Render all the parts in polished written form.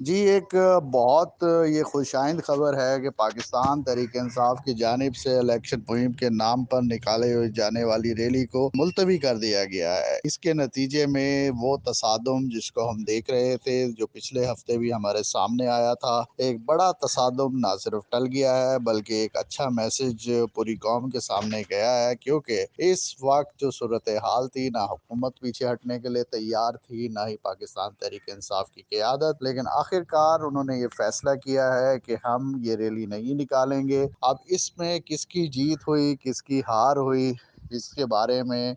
جی ایک بہت یہ خوشائند خبر ہے کہ پاکستان تحریک انصاف کی جانب سے الیکشن مہم کے نام پر نکالے ہوئے جانے والی ریلی کو ملتوی کر دیا گیا ہے۔ اس کے نتیجے میں وہ تصادم جس کو ہم دیکھ رہے تھے، جو پچھلے ہفتے بھی ہمارے سامنے آیا تھا، ایک بڑا تصادم نہ صرف ٹل گیا ہے بلکہ ایک اچھا میسج پوری قوم کے سامنے گیا ہے، کیونکہ اس وقت جو صورتحال تھی، نہ حکومت پیچھے ہٹنے کے لیے تیار تھی، نہ ہی پاکستان تحریک انصاف کی قیادت، لیکن آخر کار انہوں نے یہ فیصلہ کیا ہے کہ ہم یہ ریلی نہیں نکالیں گے۔ اب اس میں کس کی جیت ہوئی، کس کی ہار ہوئی، اس کے بارے میں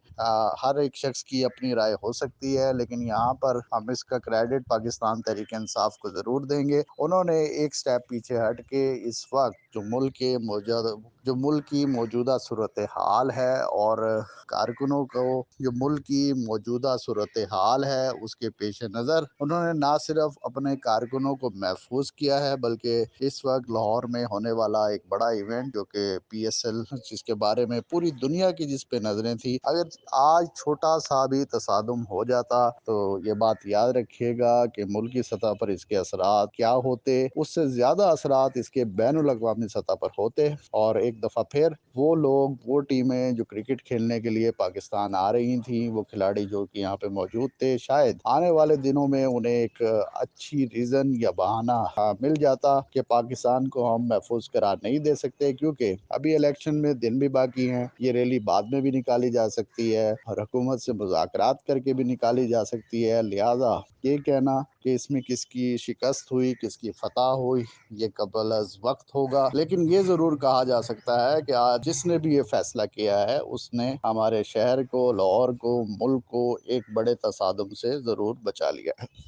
ہر ایک شخص کی اپنی رائے ہو سکتی ہے، لیکن یہاں پر ہم اس کا کریڈٹ پاکستان تحریک انصاف کو ضرور دیں گے۔ انہوں نے ایک سٹیپ پیچھے ہٹ کے اس وقت جو ملک کی موجودہ صورتحال ہے اور کارکنوں کو جو ملک کی موجودہ صورتحال ہے اس کے پیش نظر انہوں نے نہ صرف اپنے کارکنوں کو محفوظ کیا ہے، بلکہ اس وقت لاہور میں ہونے والا ایک بڑا ایونٹ جو کہ پی ایس ایل، جس کے بارے میں پوری دنیا کی جس پہ نظریں تھی، اگر آج چھوٹا سا بھی تصادم ہو جاتا تو یہ بات یاد رکھیے گا کہ ملکی سطح پر اس کے اثرات کیا ہوتے، اس سے زیادہ اثرات اس کے بین الاقوامی سطح پر ہوتے۔ اور ایک دفعہ پھر وہ ٹیمیں جو کرکٹ کھیلنے کے لیے پاکستان آ رہی تھیں، وہ کھلاڑی جو کہ یہاں پہ موجود تھے، شاید آنے والے دنوں میں انہیں ایک اچھی ریزن یا بہانہ مل جاتا کہ پاکستان کو ہم محفوظ قرار نہیں دے سکتے، کیونکہ ابھی الیکشن میں دن بھی باقی ہیں، یہ ریلی بعد میں بھی نکالی جا سکتی ہے اور حکومت سے مذاکرات کر کے بھی نکالی جا سکتی ہے۔ لہذا یہ کہنا کہ اس میں کس کی شکست ہوئی، کس کی فتح ہوئی، یہ قبل از وقت ہوگا، لیکن یہ ضرور کہا جا سکتا ہے کہ آج جس نے بھی یہ فیصلہ کیا ہے اس نے ہمارے شہر کو، لاہور کو، ملک کو ایک بڑے تصادم سے ضرور بچا لیا ہے۔